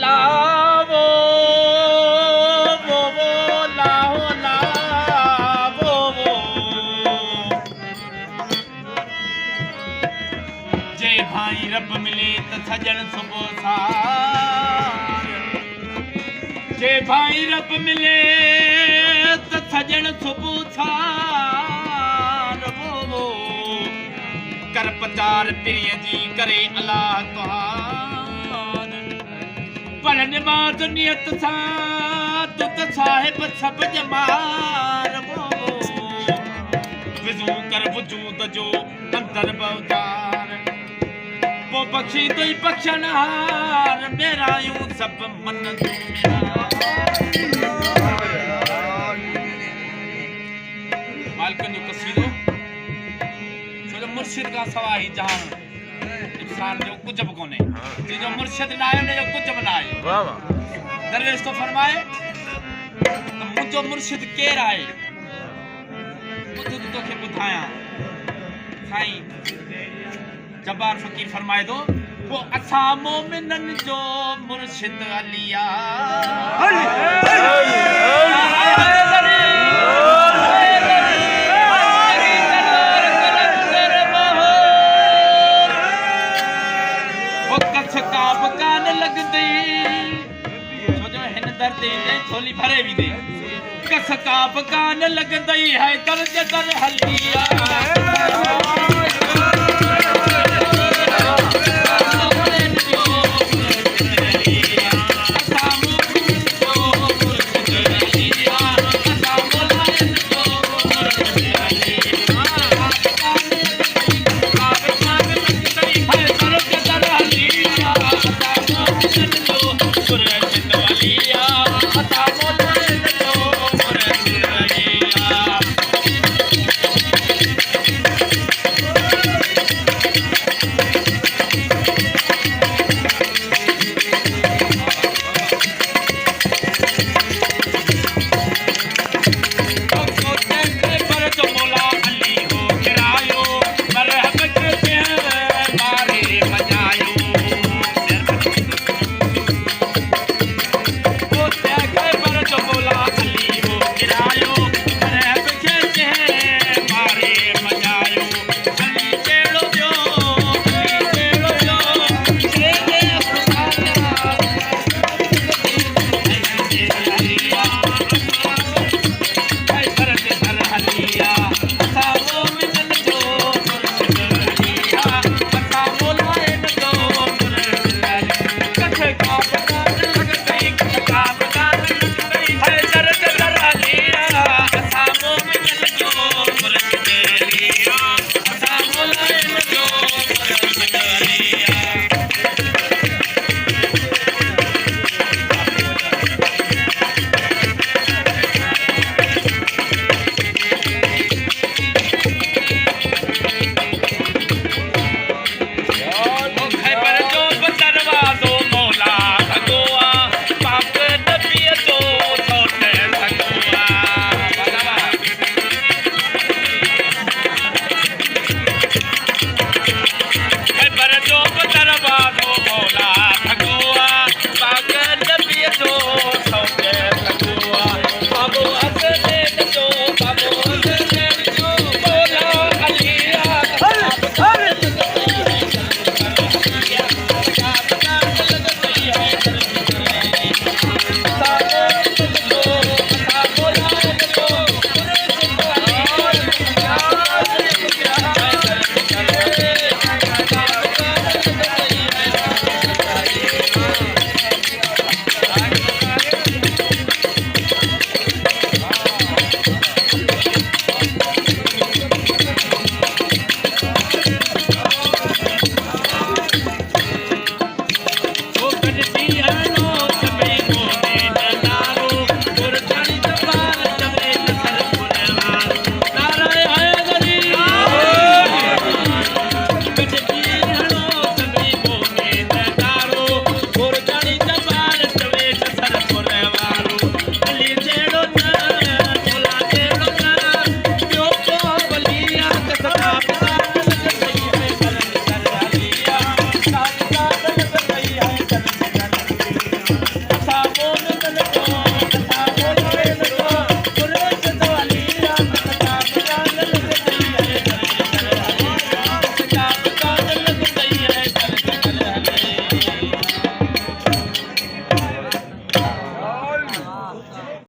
ला वो लाहो ला वो जे भाई रब मिले तो सजन सुबह सार जे भाई रब मिले तो सजन सुबह सार वो कर पचार प्रिय जी करे अल्लाह तुहार पर नमाज नियत सा तुत साहिब सब जमार वो विजू कर वजूद जो अंदर बहुतार वो बख्शी तो ही बख्शनहार मेरा यूं सब मन तू मालकन जो कसीदो छो मुर्शिद का सवा ही जहां इंसान जो कुछ भी कोने जो मुर्शिद ना आयो ने जो कुछ भी ना आयो वाह वाह दरवेश तो फरमाए तो मुझो मुर्शिद केर आए बुध तो के बुधाया साईं जब्बार फकीर फरमाए दो वो असा मोमिनन जो मुर्शिद अलिया वो कसकाब कान लगदे जो हिन दर्द दे छोली भरे भी दे कसकाब कान लगदे है दर्द दर हलिया